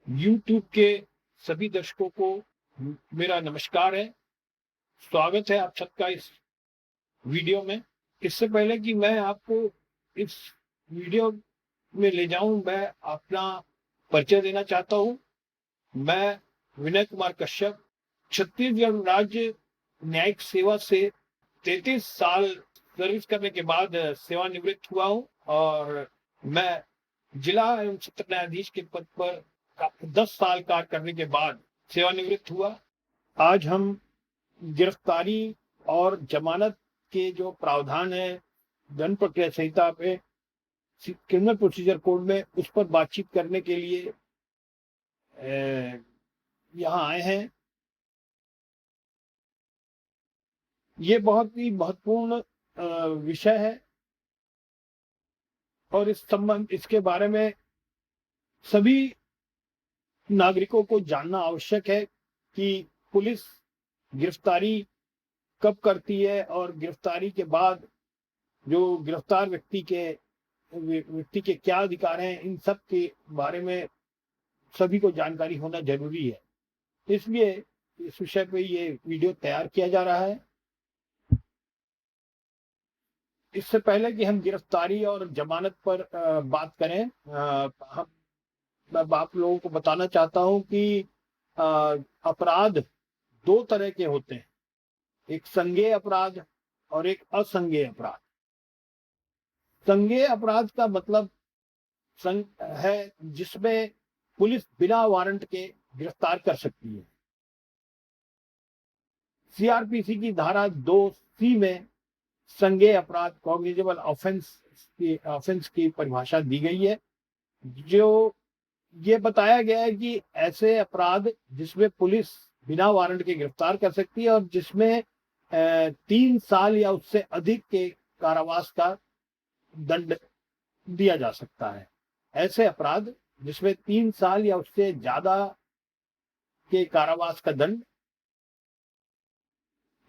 YouTube के सभी दर्शकों को मेरा नमस्कार है। स्वागत है आप सबका इस वीडियो में। इससे पहले कि मैं आपको इस वीडियो में ले जाऊं, मैं अपना परिचय देना चाहता हूं। मैं विनय कुमार कश्यप छत्तीसगढ़ राज्य न्यायिक सेवा से 33 साल सर्विस करने के बाद सेवानिवृत्त हुआ हूं और मैं जिला एवं सत्र न्यायाधीश के पद पर 10 साल कार्य करने के बाद सेवानिवृत्त हुआ। आज हम गिरफ्तारी और जमानत के जो प्रावधान है दंड प्रक्रिया संहिता पे क्रिमिनल प्रोसीजर कोड में, उस पर बातचीत करने के लिए यहाँ आए हैं। ये बहुत ही महत्वपूर्ण विषय है और इसके बारे में सभी नागरिकों को जानना आवश्यक है कि पुलिस गिरफ्तारी कब करती है और गिरफ्तारी के बाद जो गिरफ्तार व्यक्ति के क्या अधिकार हैं, इन सब के बारे में सभी को जानकारी होना जरूरी है। इसलिए इस विषय पे ये वीडियो तैयार किया जा रहा है। इससे पहले कि हम गिरफ्तारी और जमानत पर बात करें, मैं आप लोगों को बताना चाहता हूं कि अपराध दो तरह के होते हैं, एक संज्ञेय अपराध और एक असंज्ञेय अपराध। संज्ञेय अपराध का मतलब है जिसमें पुलिस बिना वारंट के गिरफ्तार कर सकती है। सीआरपीसी की धारा 2C में संज्ञेय अपराध कॉग्निजेबल ऑफेंस की परिभाषा दी गई है, जो ये बताया गया है कि ऐसे अपराध जिसमें पुलिस बिना वारंट के गिरफ्तार कर सकती है और जिसमें 3 साल या उससे अधिक के कारावास का दंड दिया जा सकता है। ऐसे अपराध जिसमें 3 साल या उससे ज्यादा के कारावास का दंड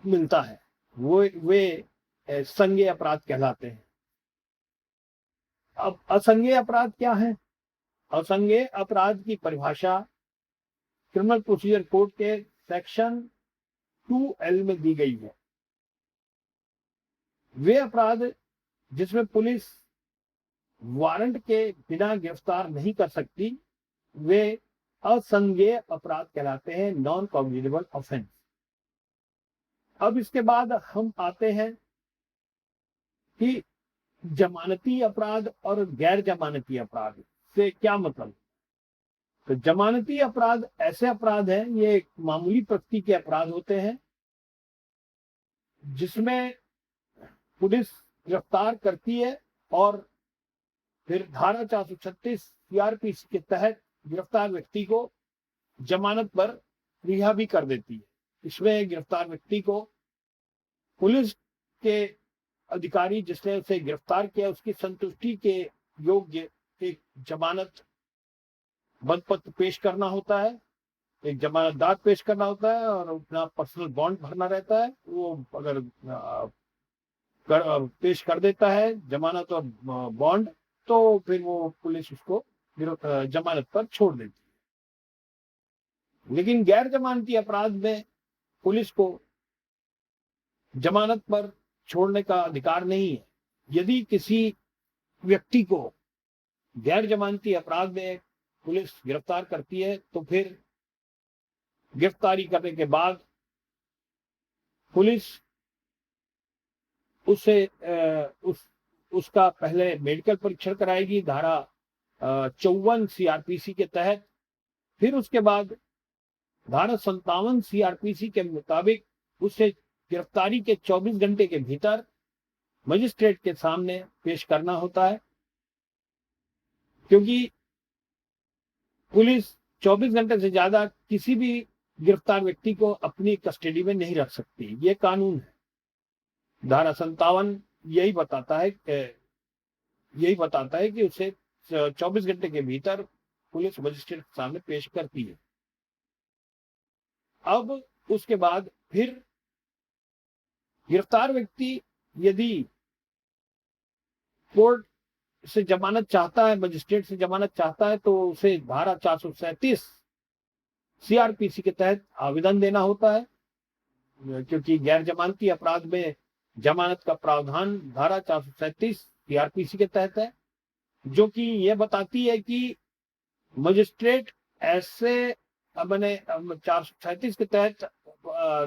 मिलता है, वो वे संज्ञेय अपराध कहलाते हैं। अब असंज्ञेय अपराध क्या है? असंज्ञेय अपराध की परिभाषा क्रिमिनल प्रोसीजर कोड के सेक्शन 2L में दी गई है। वे अपराध जिसमें पुलिस वारंट के बिना गिरफ्तार नहीं कर सकती, वे असंज्ञेय अपराध कहलाते हैं, नॉन कॉग्निजेबल ऑफेंस। अब इसके बाद हम आते हैं कि जमानती अपराध और गैर जमानती अपराध से क्या मतलब। तो जमानती अपराध ऐसे अपराध हैं, ये मामूली प्रकृति के अपराध होते हैं जिसमें पुलिस गिरफ्तार करती है और फिर धारा 436 सीआरपीसी के तहत गिरफ्तार व्यक्ति को जमानत पर रिहा भी कर देती है। इसमें गिरफ्तार व्यक्ति को पुलिस के अधिकारी जिसने उसे गिरफ्तार किया उसकी संतुष्टि के योग्य एक जमानत बंद पत्र पेश करना होता है, एक जमानतदार पेश करना होता है और अपना पर्सनल बॉन्ड भरना रहता है। वो अगर पेश कर देता है जमानत और बॉन्ड, तो फिर वो पुलिस उसको जमानत पर छोड़ देती है। लेकिन गैर जमानती अपराध में पुलिस को जमानत पर छोड़ने का अधिकार नहीं है। यदि किसी व्यक्ति को गैर जमानती अपराध में पुलिस गिरफ्तार करती है तो फिर गिरफ्तारी करने के बाद पुलिस उसे उसका पहले मेडिकल परीक्षण कराएगी धारा 54 सीआरपीसी के तहत। फिर उसके बाद धारा 57 सीआरपीसी के मुताबिक उसे गिरफ्तारी के 24 घंटे के भीतर मजिस्ट्रेट के सामने पेश करना होता है, क्योंकि पुलिस 24 घंटे से ज्यादा किसी भी गिरफ्तार व्यक्ति को अपनी कस्टडी में नहीं रख सकती। ये कानून है। धारा 57 यही बताता है कि उसे 24 घंटे के भीतर पुलिस मजिस्ट्रेट के सामने पेश करती है। अब उसके बाद फिर गिरफ्तार व्यक्ति यदि कोर्ट से जमानत चाहता है, मजिस्ट्रेट से जमानत चाहता है, तो उसे धारा 437 सीआरपीसी के तहत आवेदन देना होता है, क्योंकि गैर जमानती अपराध में जमानत का प्रावधान धारा 437 सीआरपीसी के तहत है, जो कि यह बताती है कि मजिस्ट्रेट ऐसे मैंने 437 के तहत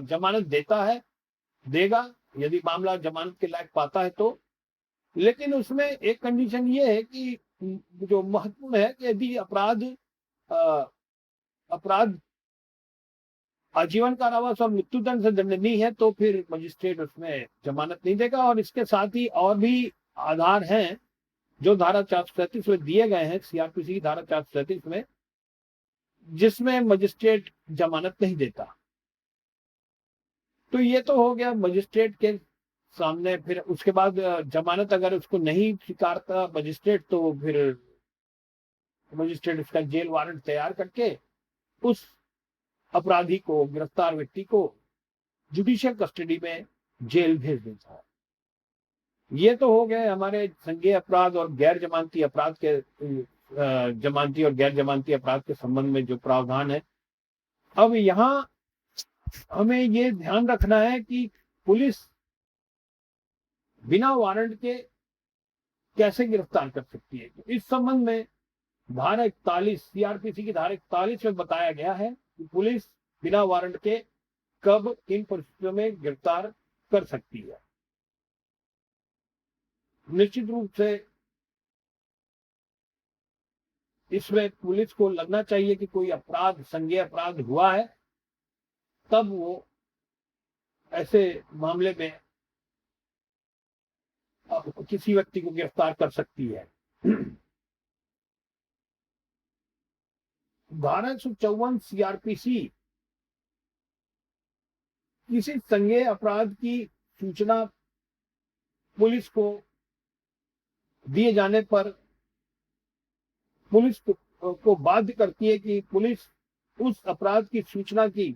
जमानत देता है, देगा यदि मामला जमानत के लायक पाता है तो। लेकिन उसमें एक कंडीशन ये है कि जो महत्वपूर्ण है कि यदि अपराध आजीवन कारावास और मृत्युदंड से दंडनीय है तो फिर मजिस्ट्रेट उसमें जमानत नहीं देगा। और इसके साथ ही और भी आधार हैं जो धारा 437 में दिए गए हैं, सीआरपीसी की धारा 437 में, जिसमें मजिस्ट्रेट जमानत नहीं देता। तो ये तो हो गया मजिस्ट्रेट के सामने। फिर उसके बाद जमानत अगर उसको नहीं स्वीकारता मजिस्ट्रेट, तो फिर मजिस्ट्रेट उसका जेल वारंट तैयार करके उस अपराधी को, गिरफ्तार व्यक्ति को जुडिशियल कस्टडी में जेल भेज देता है। ये तो हो गए हमारे संज्ञेय अपराध और गैर जमानती अपराध के जमानती और गैर जमानती अपराध के संबंध में जो प्रावधान है। अब यहां हमें ये ध्यान रखना है कि पुलिस बिना वारंट के कैसे गिरफ्तार कर सकती है। तो इस संबंध में धारा 41 सीआरपीसी की धारा 41 में बताया गया है कि पुलिस बिना वारंट के कब, किन परिस्थितियों में गिरफ्तार कर सकती है। निश्चित रूप से इसमें पुलिस को लगना चाहिए कि कोई अपराध, संज्ञेय अपराध हुआ है, तब वो ऐसे मामले में किसी व्यक्ति को गिरफ्तार कर सकती है। धारा 154 सीआरपीसी किसी संज्ञेय अपराध की सूचना पुलिस को दिए जाने पर पुलिस को बाध्य करती है कि पुलिस उस अपराध की सूचना की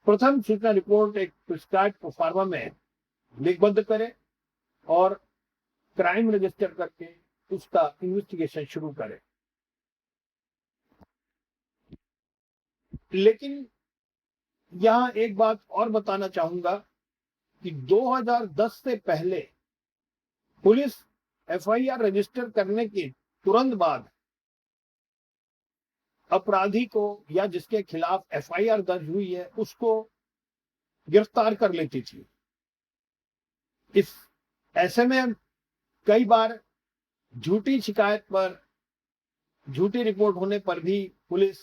प्रथम सूचना रिपोर्ट एक प्रिस्क्राइब्ड प्रोफार्मा में लिखबद्ध करे और क्राइम रजिस्टर करके उसका इन्वेस्टिगेशन शुरू करे। लेकिन यहां एक बात और बताना चाहूंगा कि 2010 से पहले पुलिस एफआईआर रजिस्टर करने के तुरंत बाद अपराधी को या जिसके खिलाफ एफआईआर दर्ज हुई है उसको गिरफ्तार कर लेती थी। इस ऐसे में कई बार झूठी शिकायत पर, झूठी रिपोर्ट होने पर भी पुलिस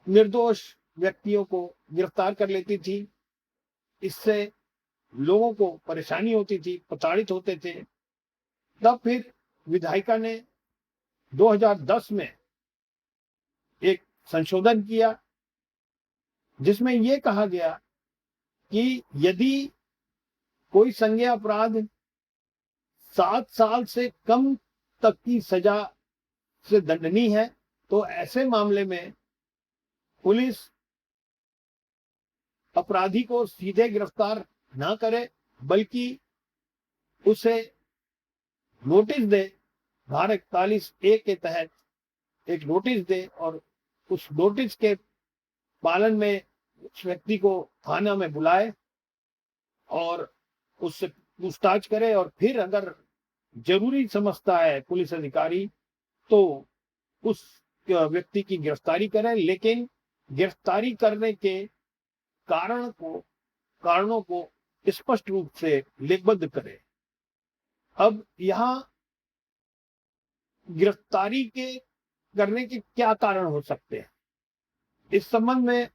निर्दोष व्यक्तियों को गिरफ्तार कर लेती थी। इससे लोगों को परेशानी होती थी, प्रताड़ित होते थे। तब फिर विधायिका ने 2010 में एक संशोधन किया जिसमें यह कहा गया कि यदि कोई संज्ञेय अपराध 7 साल से कम तक की सजा से दंडनीय है तो ऐसे मामले में पुलिस अपराधी को सीधे गिरफ्तार ना करे, बल्कि उसे नोटिस दे, धारा 41A के तहत एक नोटिस दे और उस नोटिस के पालन में उस व्यक्ति को थाना में बुलाए और उससे पूछताछ करे। और फिर अगर जरूरी समझता है पुलिस अधिकारी तो उस व्यक्ति की गिरफ्तारी करे, लेकिन गिरफ्तारी करने के कारणों को स्पष्ट रूप से लिखबद्ध करे। अब यहां गिरफ्तारी करने के क्या कारण हो सकते हैं, इस संबंध में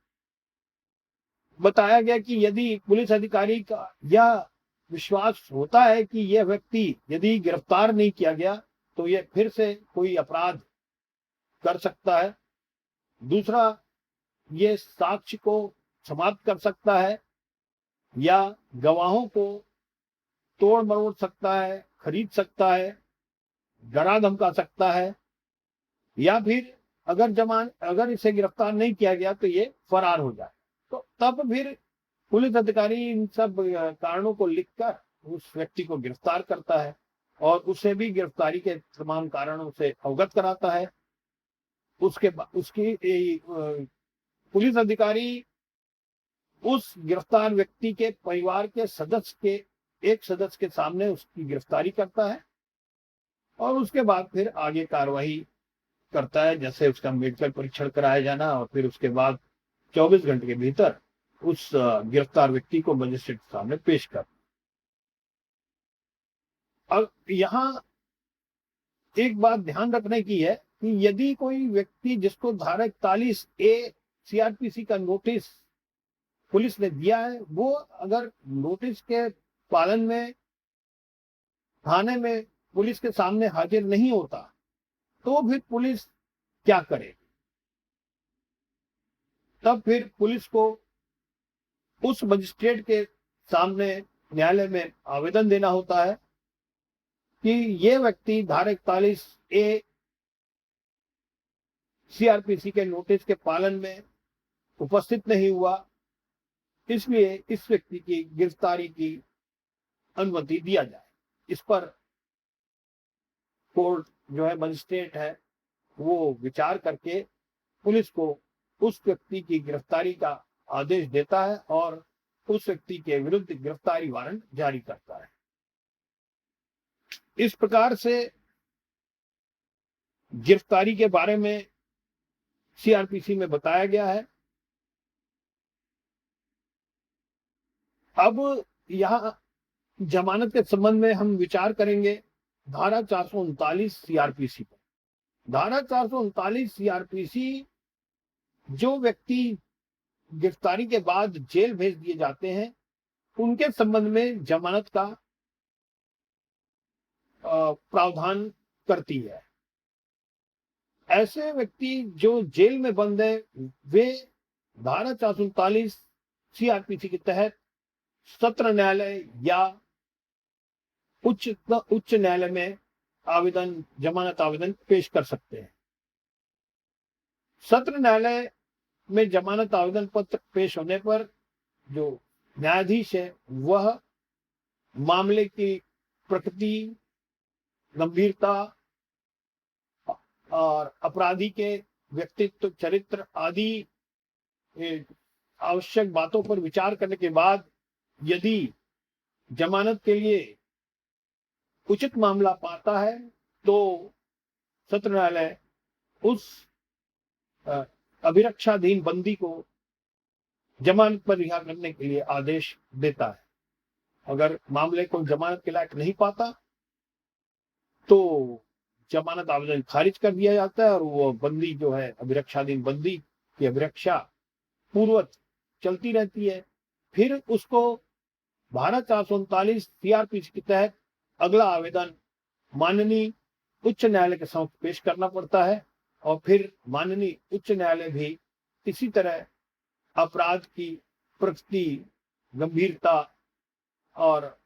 बताया गया कि यदि पुलिस अधिकारी का यह विश्वास होता है कि यह व्यक्ति यदि गिरफ्तार नहीं किया गया तो यह फिर से कोई अपराध कर सकता है। दूसरा, ये साक्ष्य को समाप्त कर सकता है या गवाहों को तोड़ मरोड़ सकता है, खरीद सकता है, डरा धमका सकता है, या फिर अगर इसे गिरफ्तार नहीं किया गया तो ये फरार हो जाए। तो तब फिर पुलिस अधिकारी इन सब कारणों को लिखकर उस व्यक्ति को गिरफ्तार करता है। और उसे भी गिरफ्तारी के तमाम कारणों से अवगत कराता है। उसके उसकी पुलिस अधिकारी उस गिरफ्तार व्यक्ति के परिवार के एक सदस्य के सामने उसकी गिरफ्तारी करता है और उसके बाद फिर आगे कार्रवाई करता है, जैसे उसका मेडिकल परीक्षण कराया जाना और फिर उसके बाद 24 घंटे के भीतर उस गिरफ्तार व्यक्ति को मजिस्ट्रेट के सामने पेश कर। अब यहाँ एक बात ध्यान रखने की है कि यदि कोई व्यक्ति जिसको धारा 41A सीआरपीसी का नोटिस पुलिस ने दिया है, वो अगर नोटिस के पालन में थाने में पुलिस के सामने हाजिर नहीं होता तो फिर पुलिस क्या करे? तब फिर पुलिस को उस मजिस्ट्रेट के सामने न्यायालय में आवेदन देना होता है कि ये व्यक्ति धारा 41A सीआरपीसी के नोटिस के पालन में उपस्थित नहीं हुआ, इसलिए इस व्यक्ति की गिरफ्तारी की अनुमति दिया जाए। इस पर कोर्ट जो है, मजिस्ट्रेट है, वो विचार करके पुलिस को उस व्यक्ति की गिरफ्तारी का आदेश देता है और उस व्यक्ति के विरुद्ध गिरफ्तारी वारंट जारी करता है। इस प्रकार से गिरफ्तारी के बारे में सीआरपीसी में बताया गया है। अब यहां जमानत के संबंध में हम विचार करेंगे धारा 439 सीआरपीसी पर। धारा 439 सीआरपीसी जो व्यक्ति गिरफ्तारी के बाद जेल भेज दिए जाते हैं उनके संबंध में जमानत का प्रावधान करती है। ऐसे व्यक्ति जो जेल में बंद है वे धारा 439 सीआरपीसी के तहत सत्र न्यायालय या उच्च न्यायालय में जमानत आवेदन पेश कर सकते हैं। सत्र न्यायालय में जमानत आवेदन पत्र पेश होने पर जो न्यायाधीश है वह मामले की प्रकृति, गंभीरता और अपराधी के व्यक्तित्व, चरित्र आदि आवश्यक बातों पर विचार करने के बाद यदि जमानत के लिए उचित मामला पाता है तो सत्र न्यायालय उस अभिरक्षाधीन बंदी को जमानत पर रिहा करने के लिए आदेश देता है। अगर मामले को जमानत के लायक नहीं पाता तो जमानत आवेदन खारिज कर दिया जाता है और वो बंदी जो है, अभिरक्षाधीन बंदी की अभिरक्षा पूर्ववत चलती रहती है। फिर उसको धारा 439 सीआरपीसी के तहत अगला आवेदन माननीय उच्च न्यायालय के समक्ष पेश करना पड़ता है और फिर माननीय उच्च न्यायालय भी इसी तरह अपराध की प्रकृति, गंभीरता और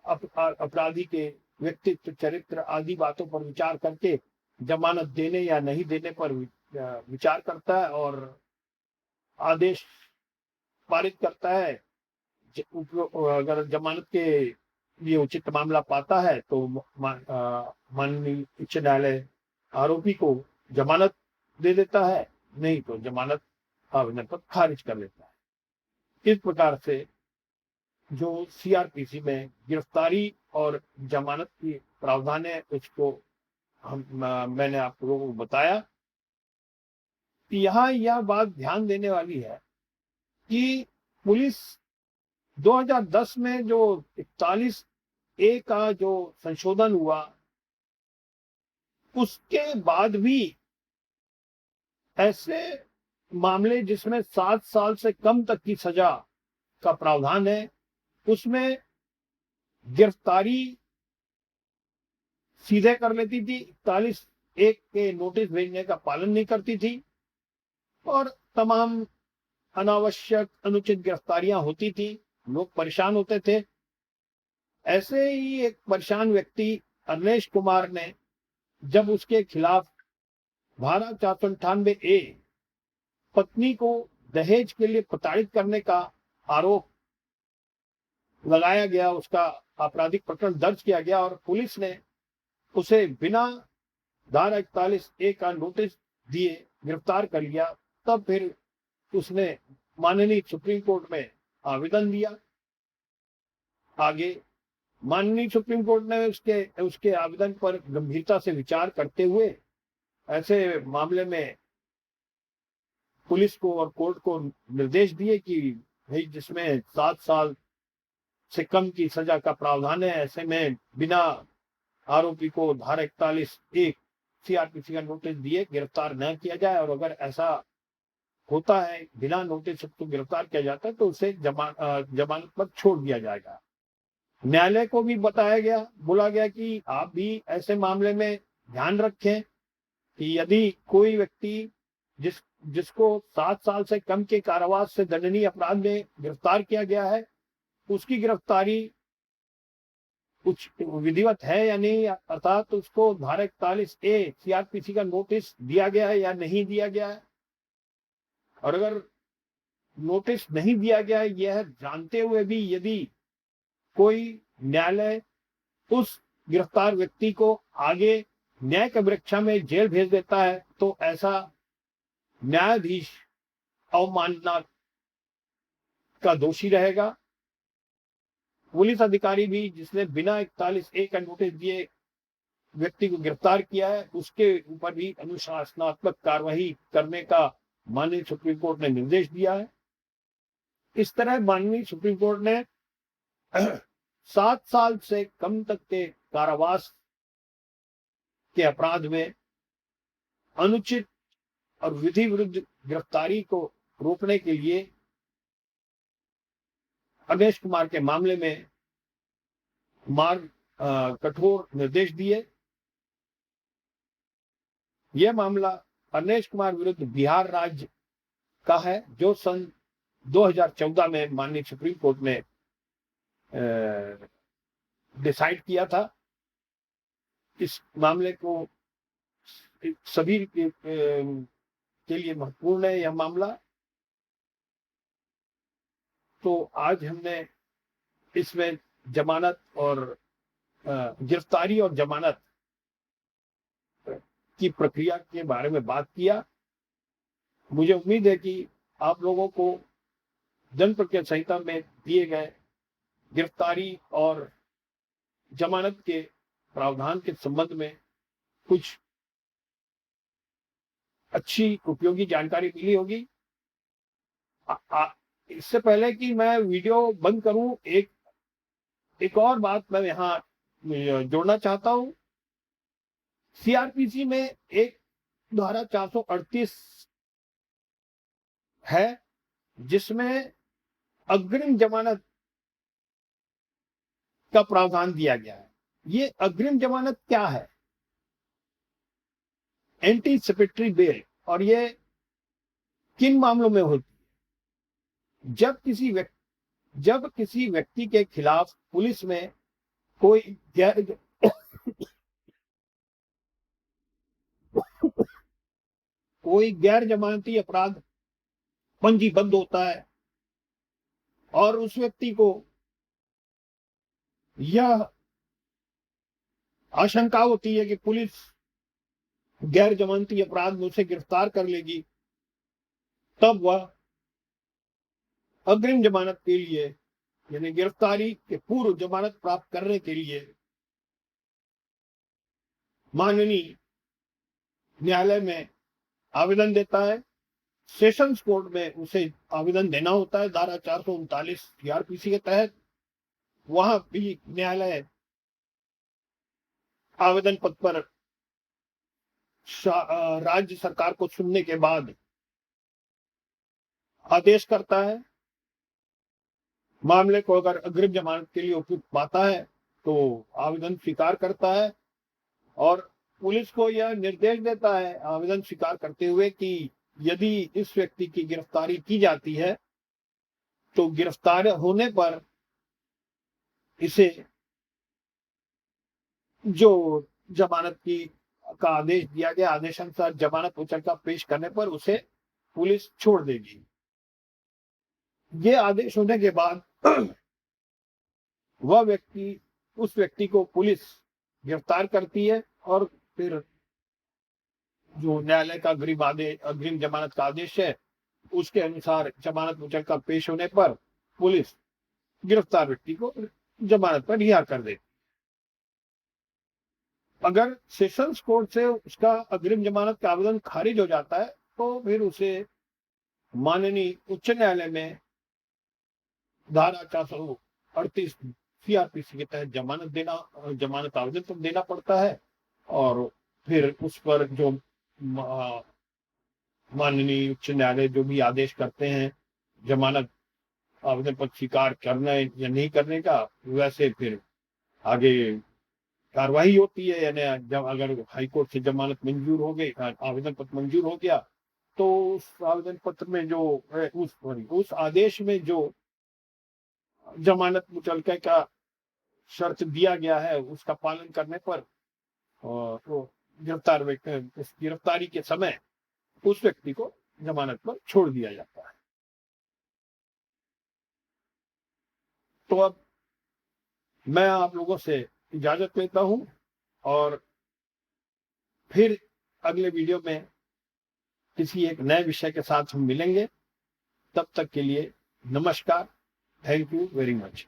अपराधी के व्यक्तित्व, चरित्र आदि बातों पर विचार करके जमानत देने या नहीं देने पर विचार करता है और आदेश पारित करता है। अगर जमानत के लिए उचित मामला पाता है तो माननीय उच्च न्यायालय आरोपी को जमानत दे देता है, नहीं तो जमानत आवेदन पर खारिज कर देता है। इस प्रकार से जो सीआरपीसी में गिरफ्तारी और जमानत की प्रावधान है उसको मैंने आप लोगों को बताया। यहाँ यह बात ध्यान देने वाली है कि पुलिस 2010 में जो 41A का जो संशोधन हुआ उसके बाद भी ऐसे मामले जिसमें 7 साल से कम तक की सजा का प्रावधान है उसमें गिरफ्तारी सीधे कर लेती थी, 41A के नोटिस भेजने का पालन नहीं करती थी और तमाम अनावश्यक अनुचित गिरफ्तारियां होती थी, लोग परेशान होते थे। ऐसे ही एक परेशान व्यक्ति अरनेश कुमार ने जब उसके खिलाफ धारा 498A पत्नी को दहेज के लिए प्रताड़ित करने का आरोप लगाया गया, उसका आपराधिक प्रकरण दर्ज किया गया और पुलिस ने उसे बिना धारा 41A का नोटिस दिए गिरफ्तार कर लिया। तब फिर उसने माननीय सुप्रीम कोर्ट में आवेदन दिया। आगे माननीय सुप्रीम कोर्ट ने उसके आवेदन पर गंभीरता से विचार करते हुए ऐसे मामले में पुलिस को और कोर्ट को निर्देश दिए कि भाई जिसमें 7 साल से कम की सजा का प्रावधान है, ऐसे में बिना आरोपी को धारा 41A सीआरपीसी का नोटिस दिए गिरफ्तार न किया जाए, और अगर ऐसा होता है बिना नोटिस को गिरफ्तार किया जाता है तो उसे जमानत पर छोड़ दिया जाएगा। न्यायालय को भी बोला गया कि आप भी ऐसे मामले में ध्यान रखें कि यदि कोई व्यक्ति जिसको 7 साल से कम के कारावास से दंडनीय अपराध में गिरफ्तार किया गया है, उसकी गिरफ्तारी कुछ विधिवत है या नहीं, अर्थात उसको धारा 41A सीआरपीसी का नोटिस दिया गया है या नहीं दिया गया है। और अगर नोटिस नहीं दिया गया है, यह जानते हुए भी यदि कोई न्यायालय उस गिरफ्तार व्यक्ति को आगे न्यायिक अभिरक्षा में जेल भेज देता है, तो ऐसा न्यायाधीश अवमानना का दोषी रहेगा। पुलिस अधिकारी भी जिसने बिना 41A का नोटिस दिए व्यक्ति को गिरफ्तार किया है, उसके ऊपर भी अनुशासनात्मक कार्रवाई करने का माननीय सुप्रीम कोर्ट ने निर्देश दिया है। इस तरह माननीय सुप्रीम कोर्ट ने 7 साल से कम तक के कारावास के अपराध में अनुचित और विधि विरुद्ध गिरफ्तारी को रोकने के लिए अवनीश कुमार के मामले में कठोर निर्देश दिए। यह मामला अवनीश कुमार विरुद्ध बिहार राज्य का है, जो सन 2014 में माननीय सुप्रीम कोर्ट ने डिसाइड किया था। इस मामले को सभी के लिए महत्वपूर्ण है यह मामला। तो आज हमने इसमें जमानत और गिरफ्तारी और जमानत की प्रक्रिया के बारे में बात किया। मुझे उम्मीद है कि आप लोगों को दंड प्रक्रिया संहिता में दिए गए गिरफ्तारी और जमानत के प्रावधान के संबंध में कुछ अच्छी उपयोगी जानकारी मिली होगी। इससे पहले कि मैं वीडियो बंद करूं, एक और बात मैं यहाँ जोड़ना चाहता हूं। सीआरपीसी में एक धारा 438 है जिसमें अग्रिम जमानत का प्रावधान दिया गया है। ये अग्रिम जमानत क्या है? Anticipatory bail. और ये किन मामलों में होती है? जब किसी व्यक्ति के खिलाफ पुलिस में कोई गैर जमानती अपराध पंजीबद्ध होता है और उस व्यक्ति को यह आशंका होती है कि पुलिस गैर जमानती अपराध में उसे गिरफ्तार कर लेगी, तब वह अग्रिम जमानत के लिए यानी गिरफ्तारी के पूर्व जमानत प्राप्त करने के लिए माननीय न्यायालय में आवेदन देता है। सेशंस कोर्ट में उसे आवेदन देना होता है धारा 439 सीआरपीसी के तहत। वहां भी न्यायालय आवेदन पत्र पर राज्य सरकार को सुनने के बाद आदेश करता है। मामले को अगर अग्रिम जमानत के लिए उपयुक्त पाता है तो आवेदन स्वीकार करता है और पुलिस को यह निर्देश देता है आवेदन स्वीकार करते हुए कि यदि इस व्यक्ति की गिरफ्तारी की जाती है तो गिरफ्तार होने पर इसे जो जमानत का आदेश दिया गया, आदेशानुसार जमानत मुचलका पेश करने पर उसे पुलिस छोड़ देगी। ये आदेश होने के बाद वह व्यक्ति उस व्यक्ति को पुलिस गिरफ्तार करती है और फिर जो न्यायालय का अग्रिम जमानत का आदेश है उसके अनुसार जमानत मुचलका पेश होने पर पुलिस गिरफ्तार व्यक्ति को जमानत पर रिहा कर देती। अगर सेशंस कोर्ट से उसका अग्रिम जमानत का आवेदन खारिज हो जाता है तो फिर उसे माननीय उच्च न्यायालय में धारा 438 सीआरपीसी के तहत जमानत आवेदन तो देना पड़ता है और फिर उस पर जो माननीय उच्च न्यायालय जो भी आदेश करते हैं जमानत आवेदन पर स्वीकार करने या नहीं करने का, वैसे फिर आगे कार्रवाई होती है। यानी जब अगर हाईकोर्ट से जमानत मंजूर हो गई, आवेदन पत्र मंजूर हो गया, तो उस आवेदन पत्र में जो उस आदेश में जो जमानत मुचलके का शर्त दिया गया है उसका पालन करने पर तो गिरफ्तारी के समय उस व्यक्ति को जमानत पर छोड़ दिया जाता है। तो अब मैं आप लोगों से इजाजत लेता हूं और फिर अगले वीडियो में किसी एक नए विषय के साथ हम मिलेंगे। तब तक के लिए नमस्कार। Thank you very much.